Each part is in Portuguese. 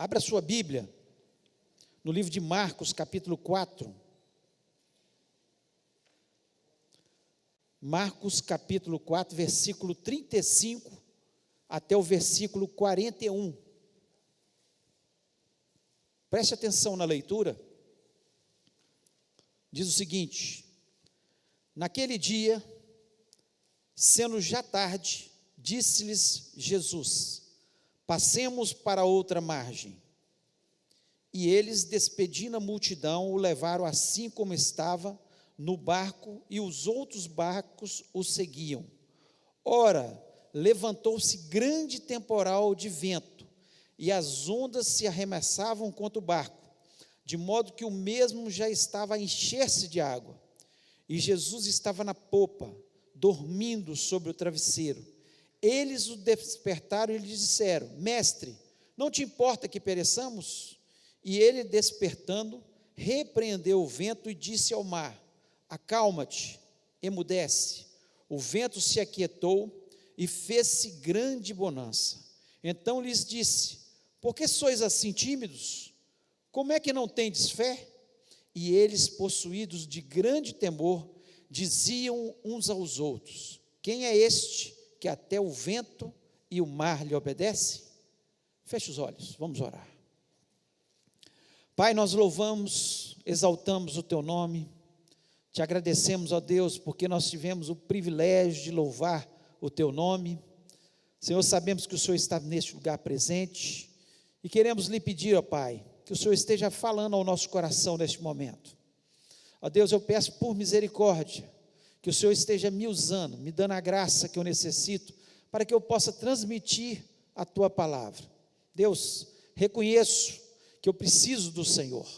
Abra sua Bíblia no livro de Marcos, capítulo 4. Marcos, capítulo 4, versículo 35 até o versículo 41. Preste atenção na leitura. Diz o seguinte: naquele dia, sendo já tarde, disse-lhes Jesus: passemos para outra margem. E eles, despedindo a multidão, o levaram assim como estava no barco, e os outros barcos o seguiam. Ora, levantou-se grande temporal de vento, e as ondas se arremessavam contra o barco, de modo que o mesmo já estava a encher-se de água. E Jesus estava na popa, dormindo sobre o travesseiro. Eles o despertaram e lhe disseram: Mestre, não te importa que pereçamos? E ele, despertando, repreendeu o vento e disse ao mar: acalma-te, emudece. O vento se aquietou e fez-se grande bonança. Então lhes disse: por que sois assim tímidos? Como é que não tendes fé? E eles, possuídos de grande temor, diziam uns aos outros: quem é este que até o vento e o mar lhe obedece? Feche os olhos, vamos orar. Pai, nós louvamos, exaltamos o teu nome, te agradecemos, ó Deus, porque nós tivemos o privilégio de louvar o teu nome. Senhor, sabemos que o Senhor está neste lugar presente, e queremos lhe pedir, ó Pai, que o Senhor esteja falando ao nosso coração neste momento. Ó Deus, eu peço por misericórdia, que o Senhor esteja me usando, me dando a graça que eu necessito, para que eu possa transmitir a tua palavra. Deus, reconheço que eu preciso do Senhor.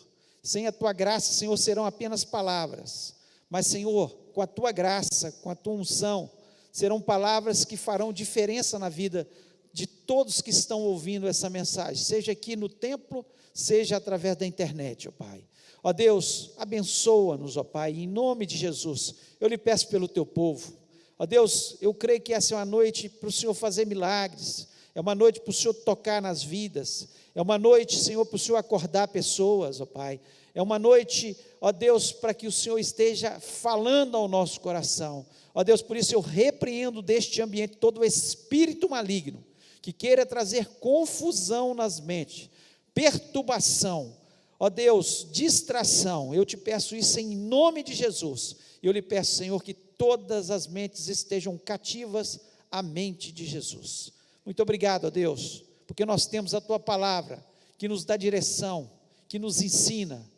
Sem a tua graça, Senhor, serão apenas palavras, mas, Senhor, com a tua graça, com a tua unção, serão palavras que farão diferença na vida de todos que estão ouvindo essa mensagem, seja aqui no templo, seja através da internet, ó Pai. Ó Deus, abençoa-nos, ó Pai, em nome de Jesus. Eu lhe peço pelo teu povo. Ó Deus, eu creio que essa é uma noite para o Senhor fazer milagres, é uma noite para o Senhor tocar nas vidas, é uma noite, Senhor, para o Senhor acordar pessoas, ó Pai. É uma noite, ó Deus, para que o Senhor esteja falando ao nosso coração. Ó Deus, por isso eu repreendo deste ambiente todo o espírito maligno, que queira trazer confusão nas mentes, perturbação, ó Deus, distração. Eu te peço isso em nome de Jesus. Eu lhe peço, Senhor, que todas as mentes estejam cativas à mente de Jesus. Muito obrigado, ó Deus, porque nós temos a tua palavra, que nos dá direção, que nos ensina,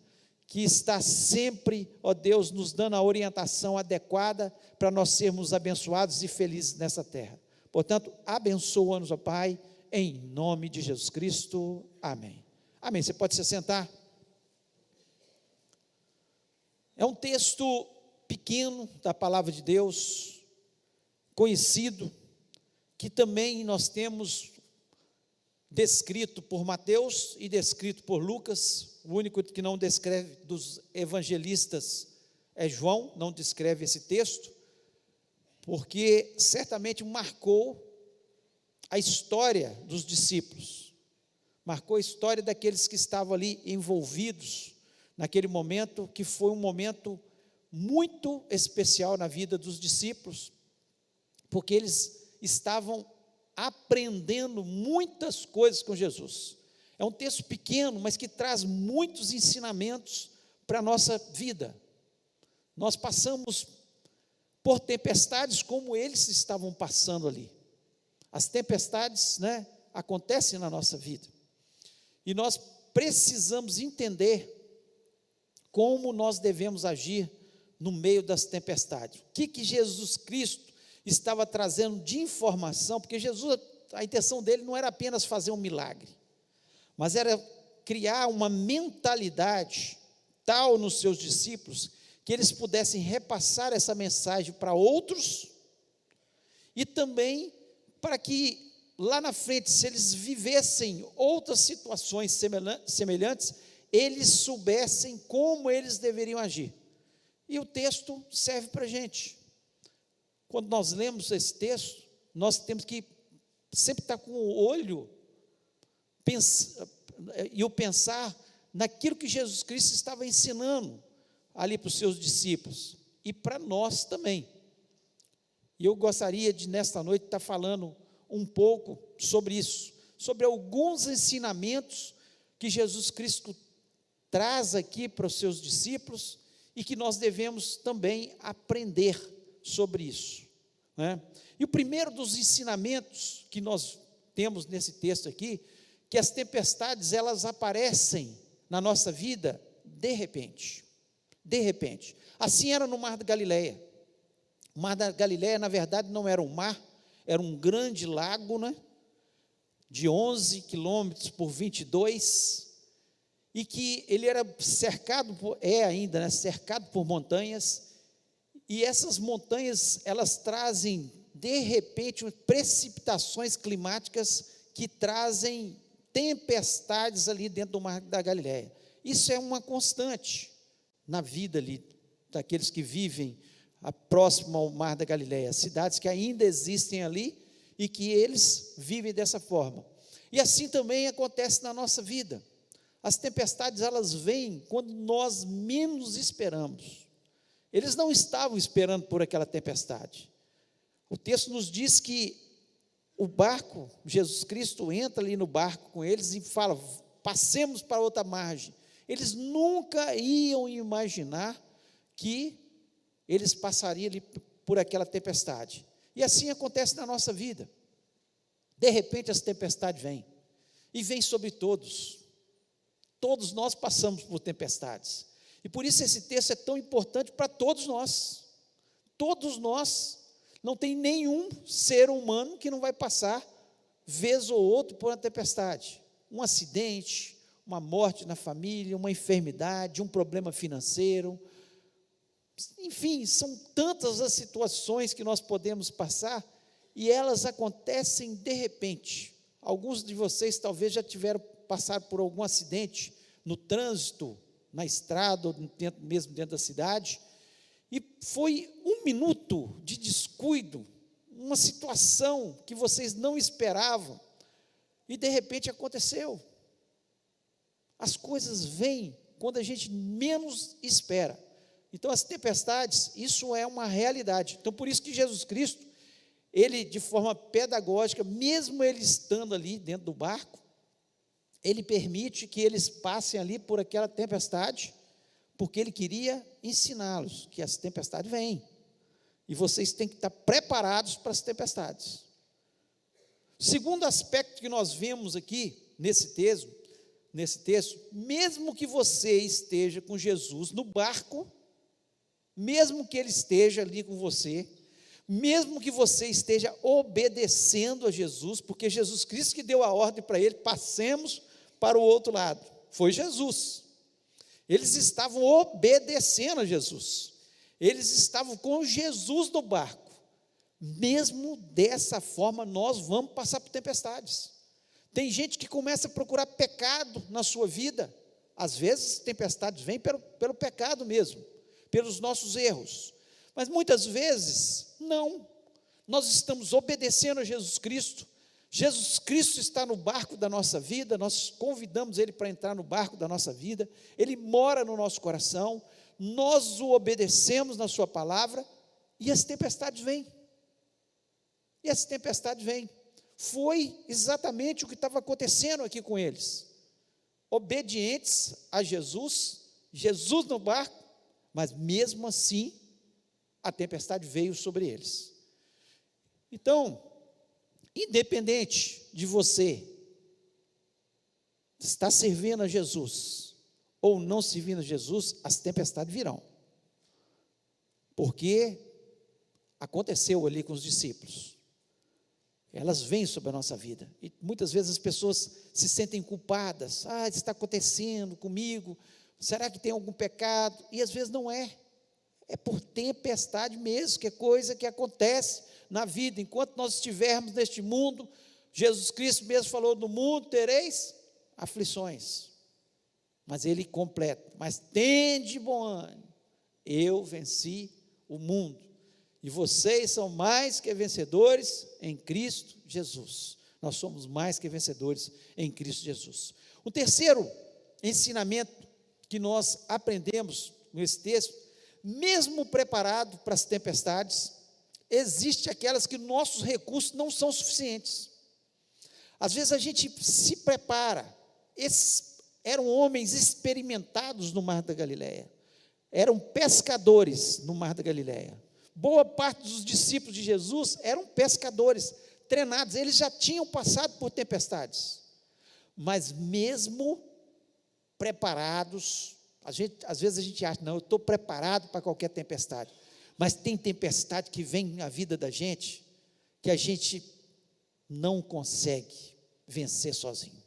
que está sempre, ó Deus, nos dando a orientação adequada para nós sermos abençoados e felizes nessa terra. Portanto, abençoa-nos, ó Pai, em nome de Jesus Cristo. Amém. Amém. Você pode se sentar. É um texto pequeno da palavra de Deus, conhecido, que também nós temos descrito por Mateus e descrito por Lucas. O único que não descreve dos evangelistas é João, não descreve esse texto, porque certamente marcou a história dos discípulos, marcou a história daqueles que estavam ali envolvidos naquele momento, que foi um momento muito especial na vida dos discípulos, porque eles estavam aprendendo muitas coisas com Jesus. É um texto pequeno, mas que traz muitos ensinamentos para a nossa vida. Nós passamos por tempestades como eles estavam passando ali. As tempestades, acontecem na nossa vida, e nós precisamos entender como nós devemos agir no meio das tempestades. O que Jesus Cristo estava trazendo de informação, porque Jesus, a intenção dele não era apenas fazer um milagre, mas era criar uma mentalidade tal nos seus discípulos, que eles pudessem repassar essa mensagem para outros, e também para que lá na frente, se eles vivessem outras situações semelhantes, eles soubessem como eles deveriam agir. E o texto serve para a gente. Quando nós lemos esse texto, nós temos que sempre estar com o olho e o pensar naquilo que Jesus Cristo estava ensinando ali para os seus discípulos e para nós também. E eu gostaria de, nesta noite, estar falando um pouco sobre isso, sobre alguns ensinamentos que Jesus Cristo traz aqui para os seus discípulos e que nós devemos também aprender sobre isso, né? E o primeiro dos ensinamentos que nós temos nesse texto aqui, que as tempestades, elas aparecem na nossa vida de repente. Assim era no Mar da Galileia. O Mar da Galileia, na verdade, não era um mar, era um grande lago, né, de 11 quilômetros por 22, e que ele era cercado, ainda, né, cercado por montanhas, e essas montanhas, elas trazem, de repente, precipitações climáticas que trazem tempestades ali dentro do Mar da Galileia. Isso é uma constante na vida ali, daqueles que vivem próximo ao Mar da Galileia, cidades que ainda existem ali e que eles vivem dessa forma. E assim também acontece na nossa vida. As tempestades, elas vêm quando nós menos esperamos. Eles não estavam esperando por aquela tempestade. O texto nos diz que o barco, Jesus Cristo entra ali no barco com eles e fala: passemos para outra margem. Eles nunca iam imaginar que eles passariam ali por aquela tempestade. E assim acontece na nossa vida. De repente as tempestades vêm, e vêm sobre todos. Todos nós passamos por tempestades. E por isso esse texto é tão importante para todos nós. Todos nós. Não tem nenhum ser humano que não vai passar, vez ou outra, por uma tempestade. Um acidente, uma morte na família, uma enfermidade, um problema financeiro. Enfim, são tantas as situações que nós podemos passar, e elas acontecem de repente. Alguns de vocês talvez já tiveram passado por algum acidente no trânsito, na estrada, ou mesmo dentro da cidade, e foi um minuto de descuido, uma situação que vocês não esperavam, e de repente aconteceu. As coisas vêm quando a gente menos espera. Então as tempestades, isso é uma realidade. Então por isso que Jesus Cristo, ele de forma pedagógica, mesmo ele estando ali dentro do barco, ele permite que eles passem ali por aquela tempestade, porque ele queria ensiná-los que as tempestades vêm, e vocês têm que estar preparados para as tempestades. Segundo aspecto que nós vemos aqui nesse texto, mesmo que você esteja com Jesus no barco, mesmo que ele esteja ali com você, mesmo que você esteja obedecendo a Jesus, porque Jesus Cristo que deu a ordem para ele: passemos para o outro lado, foi Jesus. Eles estavam obedecendo a Jesus, eles estavam com Jesus no barco. Mesmo dessa forma, nós vamos passar por tempestades. Tem gente que começa a procurar pecado na sua vida. Às vezes tempestades vêm pelo pecado mesmo, pelos nossos erros, mas muitas vezes não. Nós estamos obedecendo a Jesus Cristo. Jesus Cristo está no barco da nossa vida, nós convidamos Ele para entrar no barco da nossa vida, Ele mora no nosso coração, nós o obedecemos na sua palavra, e as tempestades vêm. Foi exatamente o que estava acontecendo aqui com eles. Obedientes a Jesus, Jesus no barco, mas mesmo assim, a tempestade veio sobre eles. Então, independente de você estar servindo a Jesus ou não servindo a Jesus, as tempestades virão, porque aconteceu ali com os discípulos. Elas vêm sobre a nossa vida, e muitas vezes as pessoas se sentem culpadas: isso está acontecendo comigo, será que tem algum pecado? E às vezes não é por tempestade mesmo, que é coisa que acontece na vida. Enquanto nós estivermos neste mundo, Jesus Cristo mesmo falou: no mundo tereis aflições, mas ele completa: mas tende bom ânimo, eu venci o mundo, e vocês são mais que vencedores em Cristo Jesus. Nós somos mais que vencedores em Cristo Jesus. O terceiro ensinamento que nós aprendemos nesse texto, mesmo preparado para as tempestades, existe aquelas que nossos recursos não são suficientes. Às vezes a gente se prepara. Esses eram homens experimentados no Mar da Galileia, eram pescadores no Mar da Galileia. Boa parte dos discípulos de Jesus eram pescadores, treinados, eles já tinham passado por tempestades, mas mesmo preparados, às vezes a gente acha, não, eu estou preparado para qualquer tempestade, mas tem tempestade que vem na vida da gente, que a gente não consegue vencer sozinho.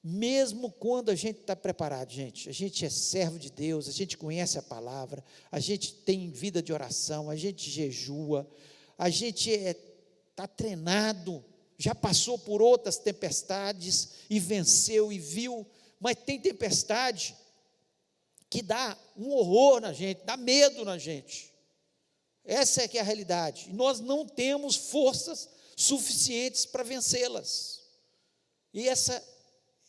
Mesmo quando a gente está preparado, gente, a gente é servo de Deus, a gente conhece a palavra, a gente tem vida de oração, a gente jejua, a gente está treinado, já passou por outras tempestades e venceu e viu, mas tem tempestade que dá um horror na gente, dá medo na gente. Essa é que é a realidade, e nós não temos forças suficientes para vencê-las, e essa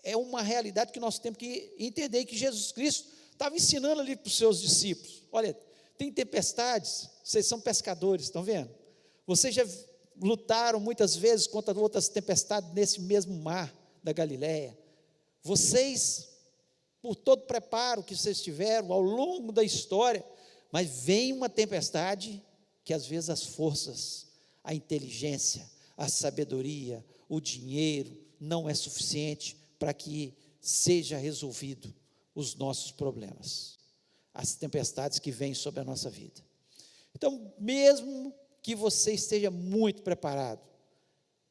é uma realidade que nós temos que entender, que Jesus Cristo estava ensinando ali para os seus discípulos. Olha, tem tempestades, vocês são pescadores, estão vendo? Vocês já lutaram muitas vezes contra outras tempestades nesse mesmo mar da Galileia. Vocês, por todo o preparo que vocês tiveram ao longo da história, mas vem uma tempestade que às vezes as forças, a inteligência, a sabedoria, o dinheiro não é suficiente para que seja resolvido os nossos problemas, as tempestades que vêm sobre a nossa vida. Então, mesmo que você esteja muito preparado,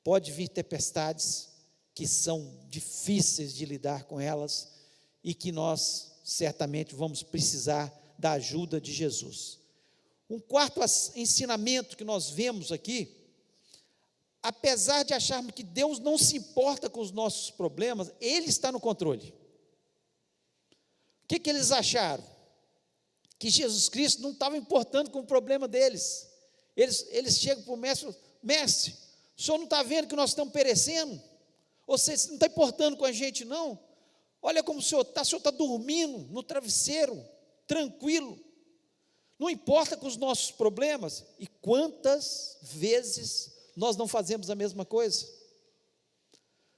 pode vir tempestades que são difíceis de lidar com elas e que nós certamente vamos precisar da ajuda de Jesus. Um quarto ensinamento que nós vemos aqui, apesar de acharmos que Deus não se importa com os nossos problemas, Ele está no controle. O que eles acharam? Que Jesus Cristo não estava importando com o problema deles. Eles chegam para o mestre, mestre, o senhor não está vendo que nós estamos perecendo? Ou seja, não está importando com a gente não? Olha como o senhor está dormindo no travesseiro, tranquilo, não importa com os nossos problemas. E quantas vezes nós não fazemos a mesma coisa?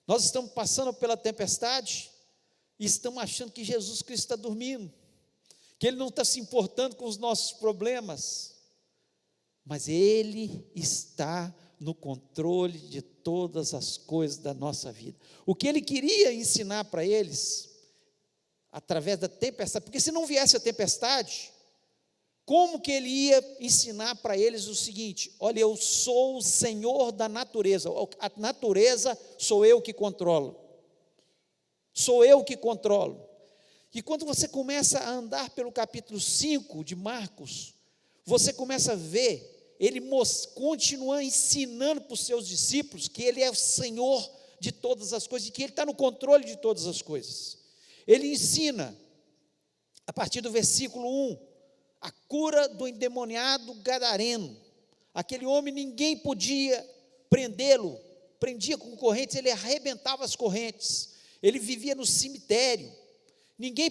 Nós estamos passando pela tempestade e estamos achando que Jesus Cristo está dormindo, que Ele não está se importando com os nossos problemas, mas Ele está no controle de todas as coisas da nossa vida. O que Ele queria ensinar para eles, através da tempestade, porque se não viesse a tempestade, como que Ele ia ensinar para eles o seguinte: olha, eu sou o Senhor da natureza, a natureza sou eu que controlo, e quando você começa a andar pelo capítulo 5 de Marcos, você começa a ver, Ele continua ensinando para os seus discípulos, que Ele é o Senhor de todas as coisas, e que Ele está no controle de todas as coisas. Ele ensina, a partir do versículo 1, a cura do endemoniado gadareno. Aquele homem, ninguém podia prendê-lo, prendia com correntes, ele arrebentava as correntes, ele vivia no cemitério, ninguém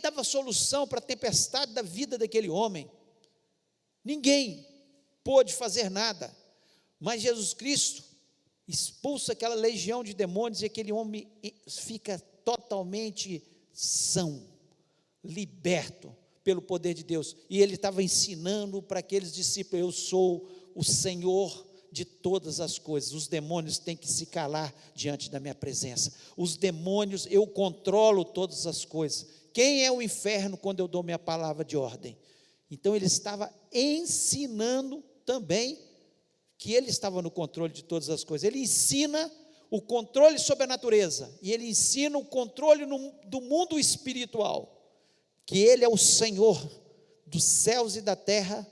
dava solução para a tempestade da vida daquele homem, ninguém pôde fazer nada, mas Jesus Cristo expulsa aquela legião de demônios, e aquele homem fica totalmente são, liberto pelo poder de Deus. E Ele estava ensinando para aqueles discípulos: eu sou o Senhor de todas as coisas, os demônios têm que se calar diante da minha presença, os demônios, eu controlo todas as coisas. Quem é o inferno quando eu dou minha palavra de ordem? Então Ele estava ensinando também que Ele estava no controle de todas as coisas. Ele ensina o controle sobre a natureza, e Ele ensina o controle do mundo espiritual, que Ele é o Senhor dos céus e da terra,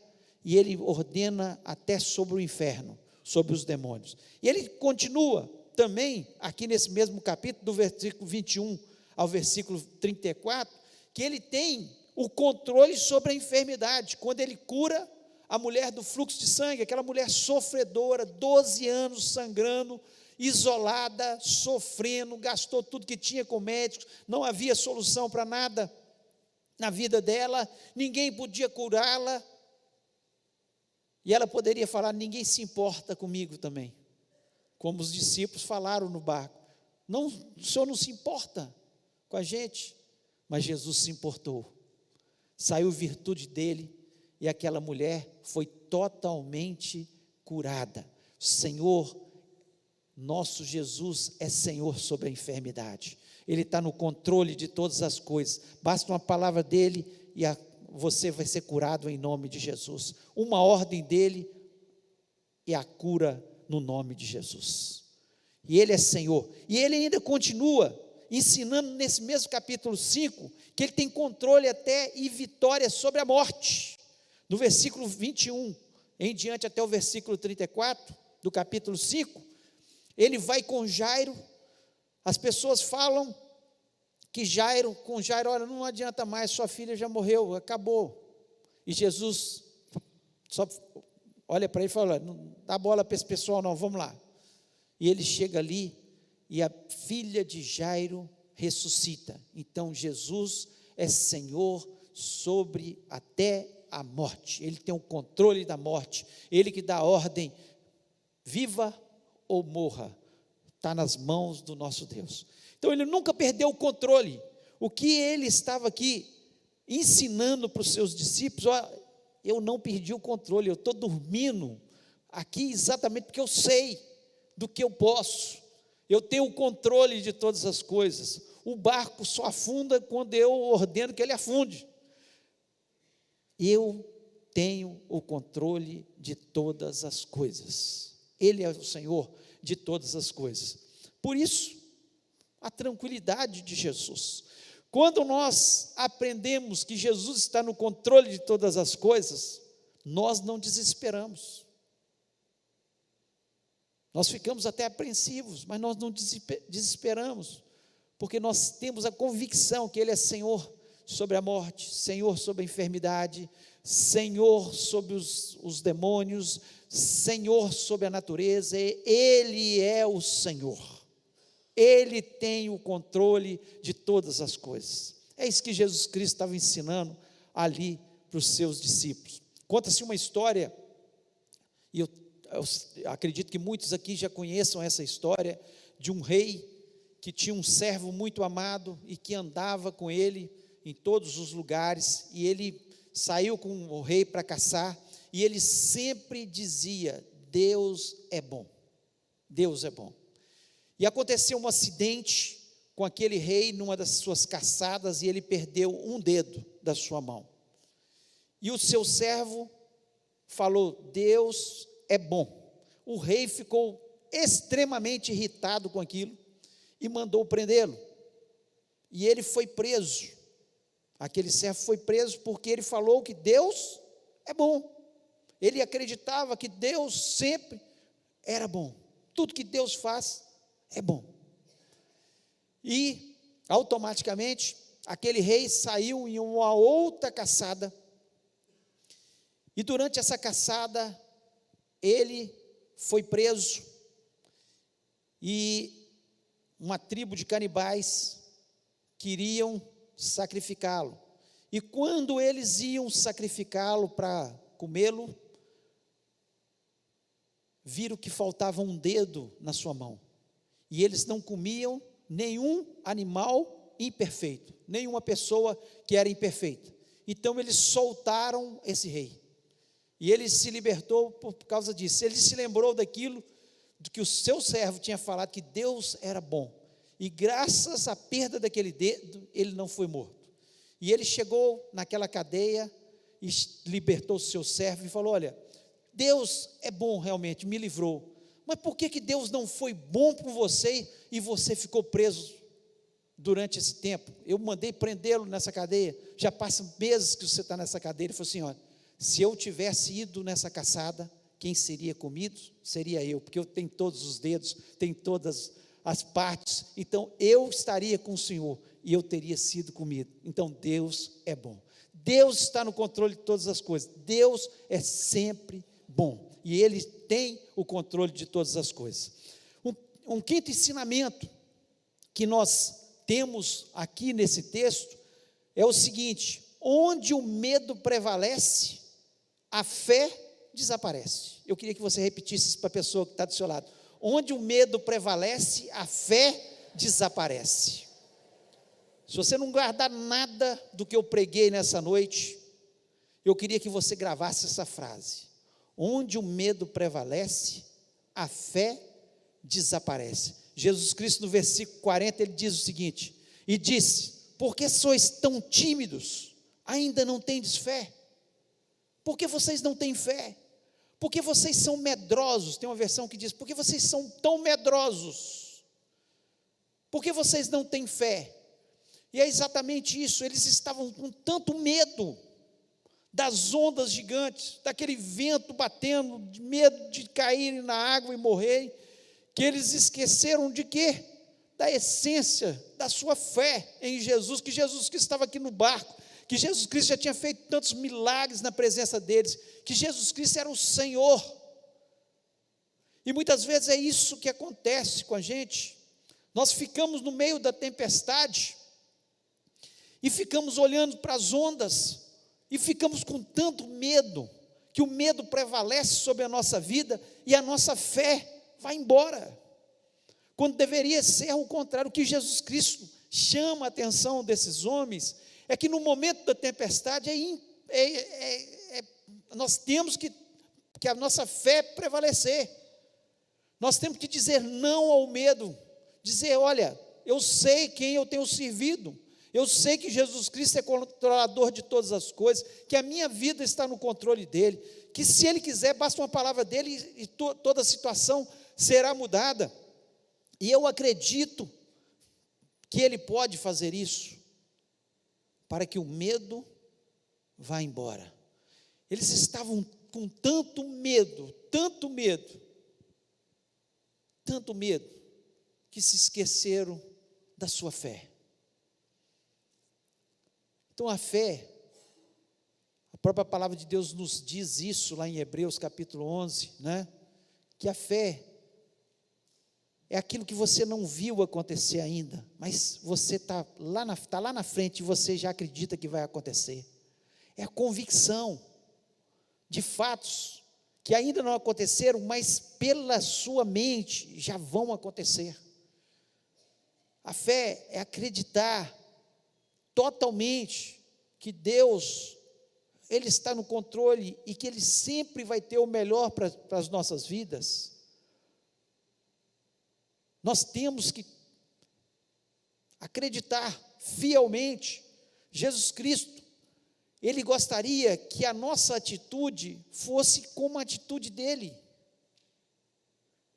e Ele ordena até sobre o inferno, sobre os demônios. E Ele continua também, aqui nesse mesmo capítulo, do versículo 21 ao versículo 34, que Ele tem o controle sobre a enfermidade, quando Ele cura a mulher do fluxo de sangue, aquela mulher sofredora, 12 anos sangrando, isolada, sofrendo, gastou tudo que tinha com médicos, não havia solução para nada na vida dela, ninguém podia curá-la, e ela poderia falar: ninguém se importa comigo também, como os discípulos falaram no barco, não, o Senhor não se importa com a gente, mas Jesus se importou, saiu virtude dele, e aquela mulher foi totalmente curada. Senhor, nosso Jesus é Senhor sobre a enfermidade, Ele está no controle de todas as coisas, basta uma palavra dEle e você vai ser curado em nome de Jesus, uma ordem dEle e a cura no nome de Jesus, e Ele é Senhor, e Ele ainda continua ensinando nesse mesmo capítulo 5, que Ele tem controle até e vitória sobre a morte, no versículo 21, em diante até o versículo 34, do capítulo 5, ele vai com Jairo, as pessoas falam que com Jairo, olha, não adianta mais, sua filha já morreu, acabou, e Jesus só olha para ele e fala: não dá bola para esse pessoal não, vamos lá, e ele chega ali, e a filha de Jairo ressuscita. Então Jesus é Senhor sobre até a morte, Ele tem o controle da morte, Ele que dá a ordem, viva ou morra, está nas mãos do nosso Deus. Então Ele nunca perdeu o controle. O que Ele estava aqui ensinando para os seus discípulos: ó, eu não perdi o controle, eu estou dormindo aqui exatamente porque eu sei do que eu posso, eu tenho o controle de todas as coisas, o barco só afunda quando eu ordeno que ele afunde, eu tenho o controle de todas as coisas, Ele é o Senhor de todas as coisas. Por isso, a tranquilidade de Jesus. Quando nós aprendemos que Jesus está no controle de todas as coisas, nós não desesperamos. Nós ficamos até apreensivos, mas nós não desesperamos, porque nós temos a convicção que Ele é Senhor sobre a morte, Senhor sobre a enfermidade, Senhor sobre os demônios, Senhor sobre a natureza. Ele é o Senhor, Ele tem o controle de todas as coisas. É isso que Jesus Cristo estava ensinando ali para os seus discípulos. Conta-se uma história, e eu acredito que muitos aqui já conheçam essa história, de um rei que tinha um servo muito amado e que andava com ele em todos os lugares, e ele saiu com o rei para caçar, e ele sempre dizia: Deus é bom, Deus é bom. E aconteceu um acidente com aquele rei numa das suas caçadas, e ele perdeu um dedo da sua mão, e o seu servo falou: Deus é bom. O rei ficou extremamente irritado com aquilo, e mandou prendê-lo, e ele foi preso. Aquele servo foi preso porque ele falou que Deus é bom, ele acreditava que Deus sempre era bom, tudo que Deus faz é bom, e automaticamente aquele rei saiu em uma outra caçada, e durante essa caçada ele foi preso, e uma tribo de canibais queriam sacrificá-lo, e quando eles iam sacrificá-lo para comê-lo, viram que faltava um dedo na sua mão, e eles não comiam nenhum animal imperfeito, nenhuma pessoa que era imperfeita. Então eles soltaram esse rei, e ele se libertou por causa disso. Ele se lembrou daquilo do que o seu servo tinha falado, que Deus era bom, e graças à perda daquele dedo, ele não foi morto. E ele chegou naquela cadeia e libertou o seu servo e falou: olha, Deus é bom realmente, me livrou, mas por que Deus não foi bom com você e você ficou preso durante esse tempo? Eu mandei prendê-lo nessa cadeia, já passam meses que você está nessa cadeia. Ele falou assim: olha, se eu tivesse ido nessa caçada, quem seria comido? Seria eu, porque eu tenho todos os dedos, tenho todas as partes, então eu estaria com o Senhor, e eu teria sido comido. Então Deus é bom, Deus está no controle de todas as coisas, Deus é sempre bom, e Ele tem o controle de todas as coisas. um quinto ensinamento que nós temos aqui nesse texto é o seguinte: onde o medo prevalece, a fé desaparece. Eu queria que você repetisse isso para a pessoa que está do seu lado. Onde o medo prevalece, a fé desaparece. Se você não guardar nada do que eu preguei nessa noite, eu queria que você gravasse essa frase: onde o medo prevalece, a fé desaparece. Jesus Cristo, no versículo 40, ele diz o seguinte: e disse: por que sois tão tímidos? Ainda não tendes fé? Por que vocês não têm fé? Porque vocês são medrosos. Tem uma versão que diz: porque vocês são tão medrosos? Porque vocês não têm fé? E é exatamente isso. Eles estavam com tanto medo das ondas gigantes, daquele vento batendo, de medo de caírem na água e morrerem, que eles esqueceram de quê? Da essência da sua fé em Jesus, que Jesus Cristo estava aqui no barco, que Jesus Cristo já tinha feito tantos milagres na presença deles, que Jesus Cristo era o Senhor. E muitas vezes é isso que acontece com a gente. Nós ficamos no meio da tempestade e ficamos olhando para as ondas e ficamos com tanto medo, que o medo prevalece sobre a nossa vida e a nossa fé vai embora, quando deveria ser o contrário. O que Jesus Cristo chama a atenção desses homens é que no momento da tempestade nós temos que a nossa fé prevalecer. Nós temos que dizer não ao medo, dizer: olha, eu sei quem eu tenho servido, eu sei que Jesus Cristo é controlador de todas as coisas, que a minha vida está no controle dele, que se ele quiser, basta uma palavra dele e toda a situação será mudada. E eu acredito que ele pode fazer isso, para que o medo vá embora. Eles estavam com tanto medo, que se esqueceram da sua fé. Então a fé, a própria palavra de Deus nos diz isso lá em Hebreus capítulo 11, né? Que a fé é aquilo que você não viu acontecer ainda, mas você está lá na frente e você já acredita que vai acontecer. É a convicção de fatos que ainda não aconteceram, mas pela sua mente já vão acontecer. A fé é acreditar totalmente que Deus, Ele está no controle e que Ele sempre vai ter o melhor para as nossas vidas. Nós temos que acreditar fielmente. Jesus Cristo, Ele gostaria que a nossa atitude fosse como a atitude dEle.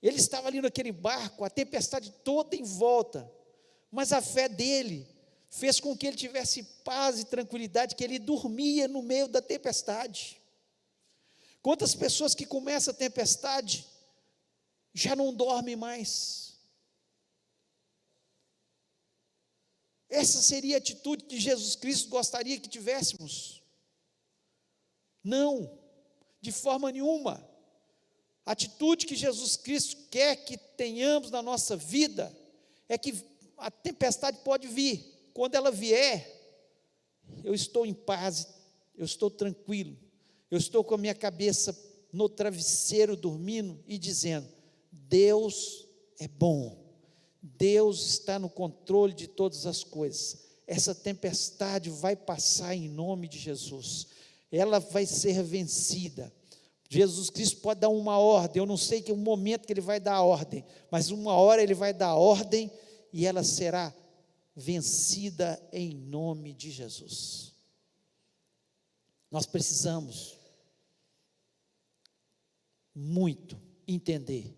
Ele estava ali naquele barco, a tempestade toda em volta, mas a fé dele fez com que ele tivesse paz e tranquilidade, que ele dormia no meio da tempestade. Quantas pessoas que começam a tempestade já não dormem mais? Essa seria a atitude que Jesus Cristo gostaria que tivéssemos? Não, de forma nenhuma. A atitude que Jesus Cristo quer que tenhamos na nossa vida é que a tempestade pode vir. Quando ela vier, eu estou em paz, eu estou tranquilo, eu estou com a minha cabeça no travesseiro dormindo e dizendo: Deus é bom, Deus está no controle de todas as coisas. Essa tempestade vai passar em nome de Jesus, ela vai ser vencida. Jesus Cristo pode dar uma ordem, eu não sei que o momento que Ele vai dar a ordem, mas uma hora Ele vai dar a ordem e ela será vencida em nome de Jesus. Nós precisamos muito entender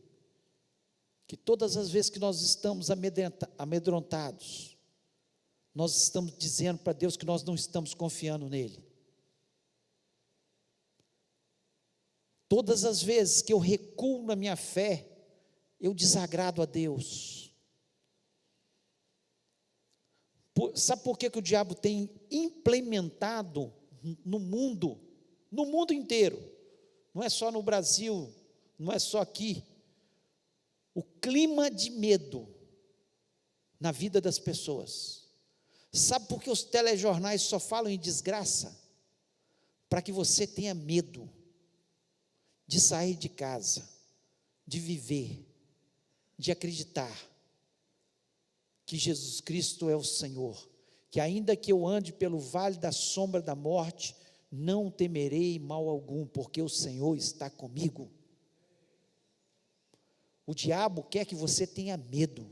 que todas as vezes que nós estamos amedrontados, nós estamos dizendo para Deus que nós não estamos confiando nele. Todas as vezes que eu recuo na minha fé, eu desagrado a Deus. Sabe por que o diabo tem implementado no mundo inteiro, não é só no Brasil, não é só aqui, o clima de medo na vida das pessoas. Sabe por que os telejornais só falam em desgraça? Para que você tenha medo de sair de casa, de viver, de acreditar que Jesus Cristo é o Senhor, que ainda que eu ande pelo vale da sombra da morte, não temerei mal algum, porque o Senhor está comigo. O diabo quer que você tenha medo,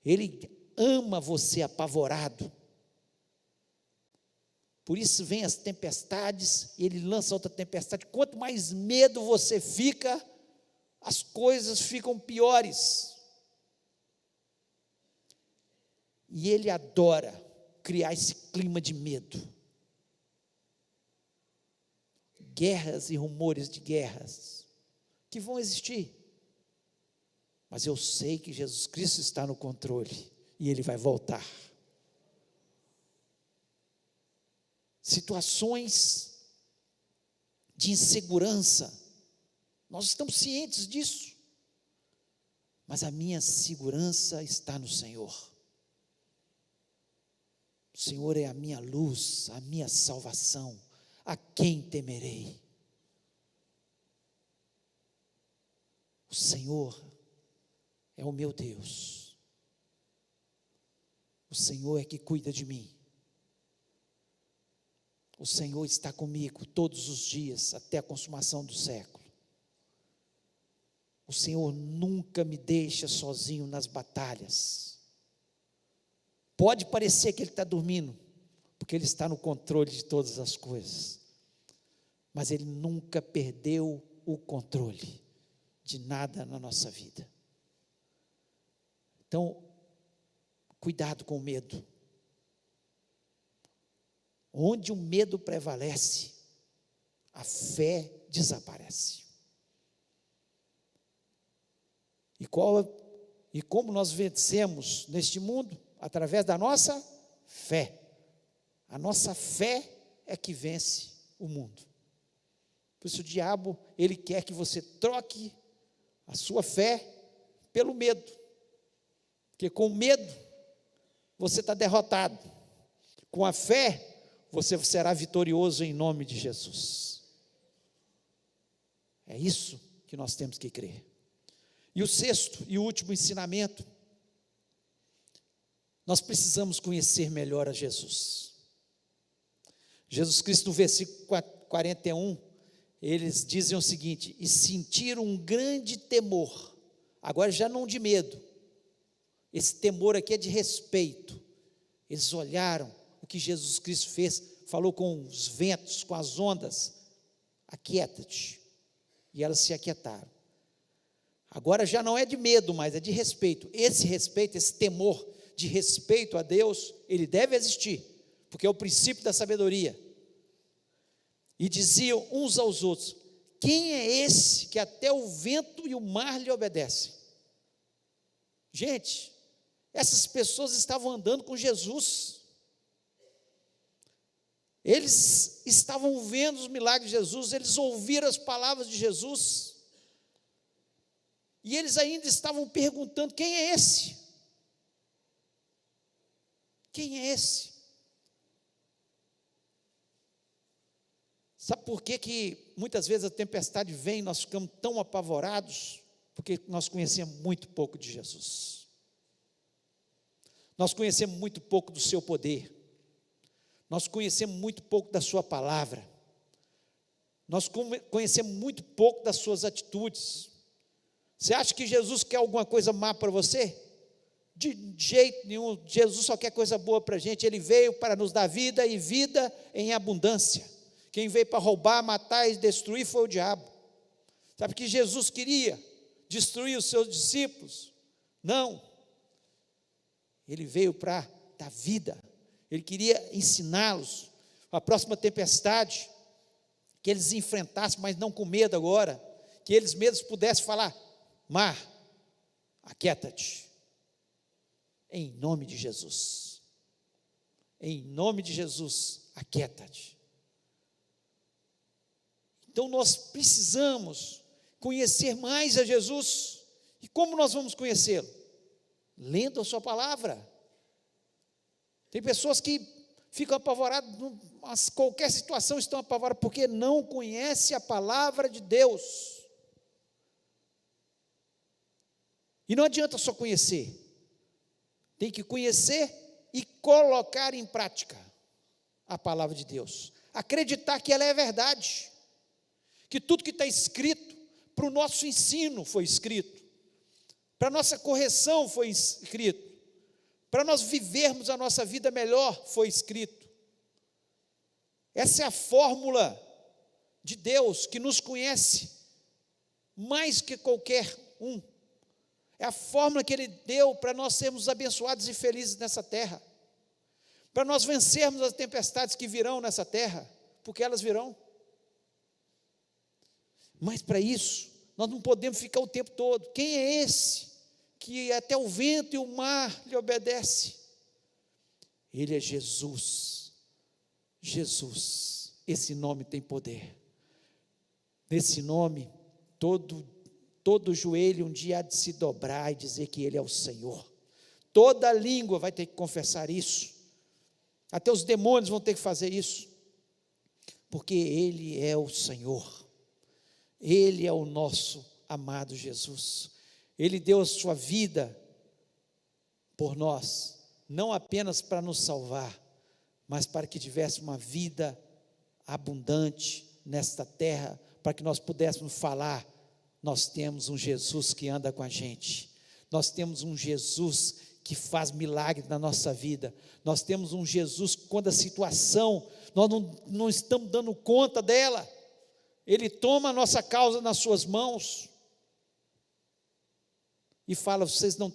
ele ama você apavorado, por isso vem as tempestades, ele lança outra tempestade. Quanto mais medo você fica, as coisas ficam piores. E ele adora criar esse clima de medo. Guerras e rumores de guerras que vão existir. Mas eu sei que Jesus Cristo está no controle e ele vai voltar. Situações de insegurança, nós estamos cientes disso, mas a minha segurança está no Senhor. O Senhor é a minha luz, a minha salvação, a quem temerei? O Senhor é o meu Deus, o Senhor é que cuida de mim. O Senhor está comigo todos os dias, até a consumação do século. O Senhor nunca me deixa sozinho nas batalhas. Pode parecer que Ele está dormindo, porque Ele está no controle de todas as coisas, mas Ele nunca perdeu o controle de nada na nossa vida. Então, cuidado com o medo. Onde o medo prevalece, a fé desaparece. E como nós vencemos neste mundo? Através da nossa fé. A nossa fé é que vence o mundo. Por isso o diabo, ele quer que você troque a sua fé pelo medo. Porque com medo, você está derrotado. Com a fé, você será vitorioso em nome de Jesus. É isso que nós temos que crer. E o sexto e último ensinamento, nós precisamos conhecer melhor a Jesus. Jesus Cristo, no versículo 41, eles dizem o seguinte: e sentiram um grande temor, agora já não de medo, esse temor aqui é de respeito. Eles olharam o que Jesus Cristo fez, falou com os ventos, com as ondas, aquieta-te, e elas se aquietaram. Agora já não é de medo, mas é de respeito. Esse respeito, esse temor de respeito a Deus, ele deve existir, porque é o princípio da sabedoria. E diziam uns aos outros: quem é esse que até o vento e o mar lhe obedecem? Gente, essas pessoas estavam andando com Jesus, eles estavam vendo os milagres de Jesus, eles ouviram as palavras de Jesus, e eles ainda estavam perguntando: quem é esse? Quem é esse? Sabe por que muitas vezes a tempestade vem e nós ficamos tão apavorados? Porque nós conhecemos muito pouco de Jesus. Nós conhecemos muito pouco do seu poder. Nós conhecemos muito pouco da sua palavra. Nós conhecemos muito pouco das suas atitudes. Você acha que Jesus quer alguma coisa má para você? De jeito nenhum. Jesus só quer coisa boa para a gente. Ele veio para nos dar vida e vida em abundância. Quem veio para roubar, matar e destruir foi o diabo. Sabe que Jesus queria destruir os seus discípulos? Não. Ele veio para dar vida. Ele queria ensiná-los a próxima tempestade, que eles enfrentassem, mas não com medo agora, que eles mesmos pudessem falar: mar, aquieta-te, em nome de Jesus. Em nome de Jesus, aquieta-te. Então nós precisamos conhecer mais a Jesus, E como nós vamos conhecê-lo? Lendo a sua palavra. Tem pessoas que ficam apavoradas, mas qualquer situação estão apavoradas, porque não conhecem a palavra de Deus. E não adianta só conhecer, tem que conhecer e colocar em prática a palavra de Deus. Acreditar que ela é verdade, que tudo que está escrito, para o nosso ensino foi escrito, para a nossa correção foi escrito, para nós vivermos a nossa vida melhor foi escrito. Essa é a fórmula de Deus, que nos conhece mais que qualquer um. É a fórmula que Ele deu para nós sermos abençoados e felizes nessa terra, para nós vencermos as tempestades que virão nessa terra, porque elas virão. Mas para isso, nós não podemos ficar o tempo todo. Quem é esse que até o vento e o mar lhe obedecem? Ele é Jesus. Jesus, esse nome tem poder. Nesse nome, todo joelho um dia há de se dobrar e dizer que Ele é o Senhor. Toda língua vai ter que confessar isso. Até os demônios vão ter que fazer isso. Porque Ele é o Senhor. Ele é o nosso amado Jesus. Ele deu a sua vida por nós, não apenas para nos salvar, mas para que tivesse uma vida abundante nesta terra, para que nós pudéssemos falar: nós temos um Jesus que anda com a gente, nós temos um Jesus que faz milagre na nossa vida, nós temos um Jesus que, quando a situação, nós não estamos dando conta dela, Ele toma a nossa causa nas suas mãos e fala: vocês não,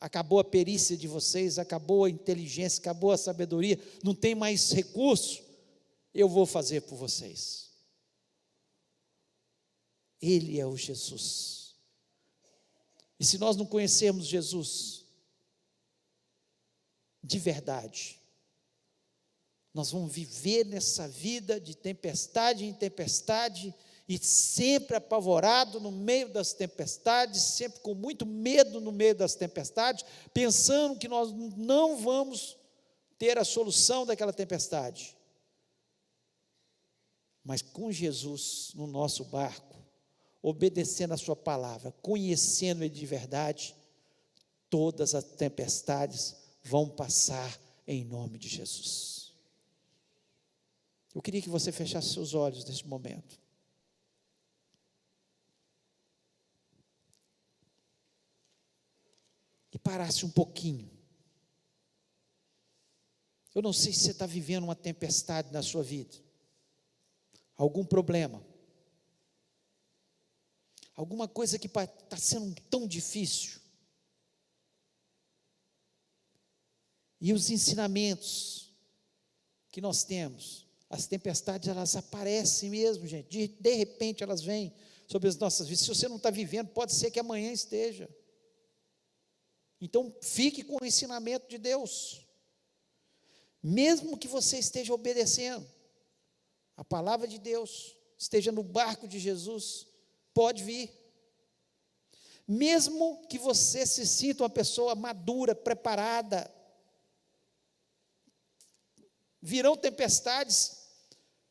acabou a perícia de vocês, acabou a inteligência, acabou a sabedoria, não tem mais recurso, eu vou fazer por vocês. Ele é o Jesus. E se nós não conhecermos Jesus de verdade, nós vamos viver nessa vida de tempestade em tempestade, e sempre apavorado no meio das tempestades, sempre com muito medo no meio das tempestades, pensando que nós não vamos ter a solução daquela tempestade. Mas com Jesus no nosso barco, obedecendo a sua palavra, conhecendo Ele de verdade, todas as tempestades vão passar em nome de Jesus. Eu queria que você fechasse seus olhos neste momento. E parasse um pouquinho. Eu não sei se você está vivendo uma tempestade na sua vida, algum problema, alguma coisa que está sendo tão difícil, e os ensinamentos que nós temos, as tempestades, elas aparecem mesmo, gente, de repente elas vêm sobre as nossas vidas. Se você não está vivendo, pode ser que amanhã esteja. Então fique com o ensinamento de Deus, mesmo que você esteja obedecendo a palavra de Deus, esteja no barco de Jesus, pode vir, mesmo que você se sinta uma pessoa madura, preparada, virão tempestades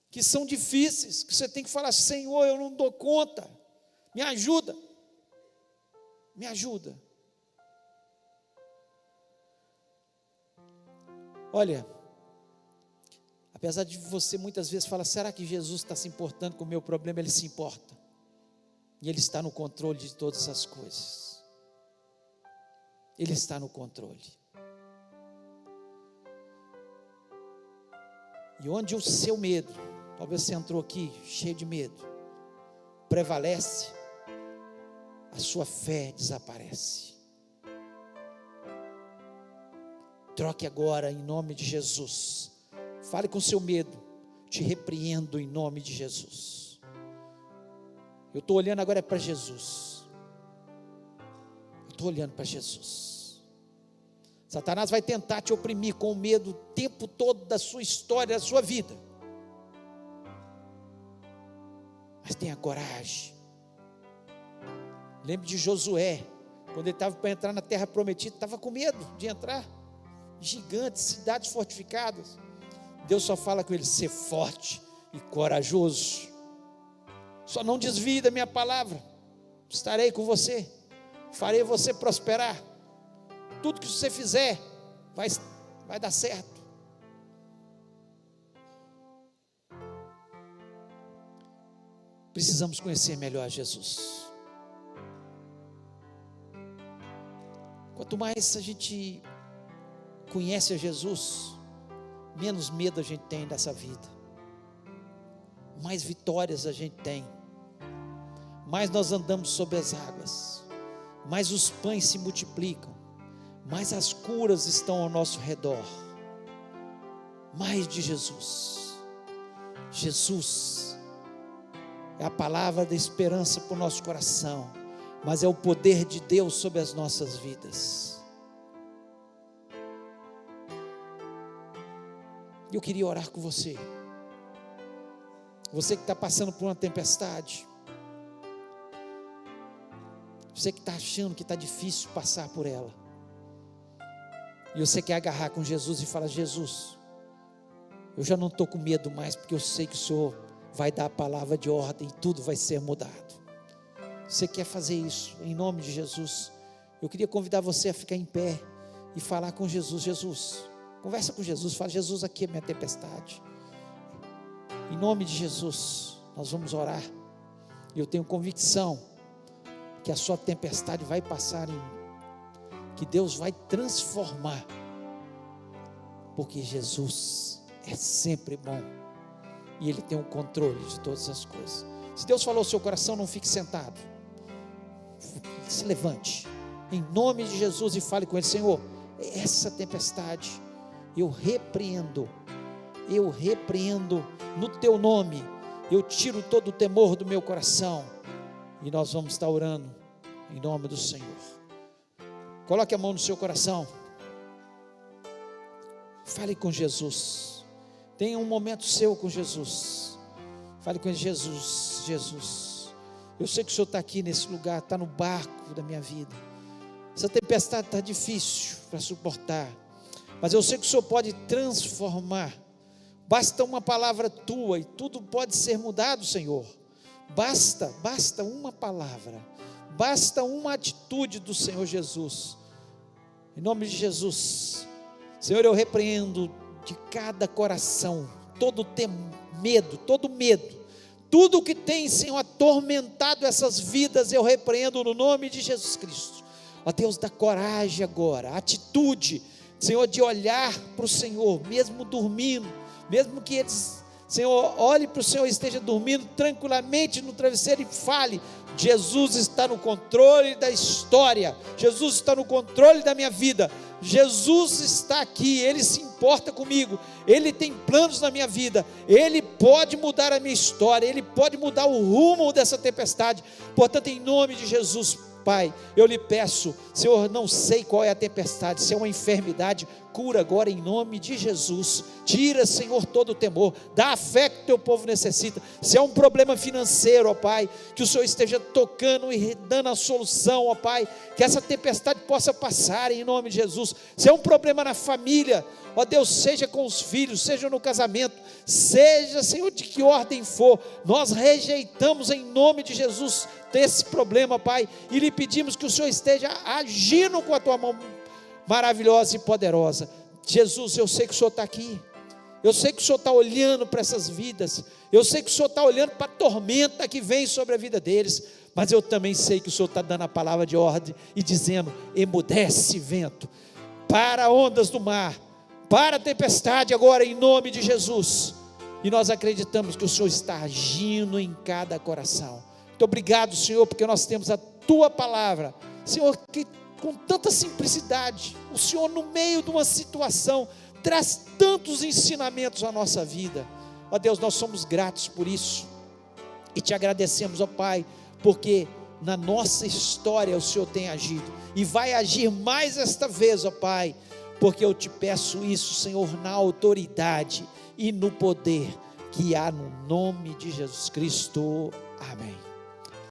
que são difíceis, que você tem que falar: Senhor, eu não dou conta, me ajuda, me ajuda. Olha, apesar de você muitas vezes falar: será que Jesus está se importando com o meu problema? Ele se importa, e Ele está no controle de todas as coisas. Ele está no controle. E onde o seu medo, talvez você entrou aqui cheio de medo, prevalece, a sua fé desaparece. Troque agora em nome de Jesus. Fale com o seu medo: te repreendo em nome de Jesus. Eu estou olhando agora para Jesus. Eu estou olhando para Jesus. Satanás vai tentar te oprimir com o medo o tempo todo da sua história, da sua vida. Mas tenha coragem. Lembre de Josué, quando ele estava para entrar na terra prometida, estava com medo de entrar. Gigantes, cidades fortificadas. Deus só fala com ele: ser forte e corajoso. Só não desvie da minha palavra. Estarei com você, farei você prosperar. Tudo que você fizer vai dar certo. Precisamos conhecer melhor Jesus. Quanto mais a gente conhece a Jesus, menos medo a gente tem dessa vida, mais vitórias a gente tem, mais nós andamos sobre as águas, mais os pães se multiplicam, mais as curas estão ao nosso redor. Mais de Jesus. Jesus é a palavra da esperança para o nosso coração, mas é o poder de Deus sobre as nossas vidas. Eu queria orar com você. Você que está passando por uma tempestade, você que está achando que está difícil passar por ela, e você quer agarrar com Jesus e falar: Jesus, eu já não estou com medo mais, porque eu sei que o Senhor vai dar a palavra de ordem e tudo vai ser mudado. Você quer fazer isso em nome de Jesus? Eu queria convidar você a ficar em pé e falar com Jesus. Jesus, conversa com Jesus, fala: Jesus, aqui é minha tempestade. Em nome de Jesus, nós vamos orar. E eu tenho convicção que a sua tempestade vai passar, que Deus vai transformar, porque Jesus é sempre bom e Ele tem o controle de todas as coisas. Se Deus falou ao seu coração, não fique sentado, se levante em nome de Jesus e fale com Ele: Senhor, essa tempestade eu repreendo no teu nome, eu tiro todo o temor do meu coração. E nós vamos estar orando em nome do Senhor. Coloque a mão no seu coração, fale com Jesus, tenha um momento seu com Jesus, fale com Ele: Jesus, Jesus, eu sei que o Senhor está aqui nesse lugar, está no barco da minha vida, essa tempestade está difícil para suportar, mas eu sei que o Senhor pode transformar, basta uma palavra tua e tudo pode ser mudado, Senhor. Basta uma palavra, basta uma atitude do Senhor Jesus. Em nome de Jesus, Senhor, eu repreendo de cada coração todo medo, tudo que tem, Senhor, atormentado essas vidas, eu repreendo no nome de Jesus Cristo. Ó Deus, dá coragem agora, atitude, Senhor, de olhar para o Senhor, mesmo dormindo, mesmo que eles, Senhor, olhe para o Senhor e esteja dormindo tranquilamente no travesseiro e fale: Jesus está no controle da história, Jesus está no controle da minha vida, Jesus está aqui, Ele se importa comigo, Ele tem planos na minha vida, Ele pode mudar a minha história, Ele pode mudar o rumo dessa tempestade. Portanto, em nome de Jesus, Pai, eu lhe peço, Senhor, não sei qual é a tempestade, se é uma enfermidade, cura agora em nome de Jesus, tira, Senhor, todo o temor, dá a fé que o teu povo necessita. Se é um problema financeiro, ó Pai, que o Senhor esteja tocando e dando a solução, ó Pai, que essa tempestade possa passar em nome de Jesus. Se é um problema na família, ó Deus, seja com os filhos, seja no casamento, seja, Senhor, de que ordem for, nós rejeitamos em nome de Jesus esse problema, Pai, e lhe pedimos que o Senhor esteja agindo com a tua mão maravilhosa e poderosa. Jesus, eu sei que o Senhor está aqui, eu sei que o Senhor está olhando para essas vidas, eu sei que o Senhor está olhando para a tormenta que vem sobre a vida deles, mas eu também sei que o Senhor está dando a palavra de ordem e dizendo: emudece vento, para ondas do mar, para a tempestade agora em nome de Jesus. E nós acreditamos que o Senhor está agindo em cada coração. Muito obrigado, Senhor, porque nós temos a tua palavra, Senhor, que com tanta simplicidade, o Senhor no meio de uma situação traz tantos ensinamentos à nossa vida. Ó Deus, nós somos gratos por isso e te agradecemos, ó Pai, porque na nossa história o Senhor tem agido e vai agir mais esta vez, ó Pai, porque eu te peço isso, Senhor, na autoridade e no poder que há no nome de Jesus Cristo. Amém.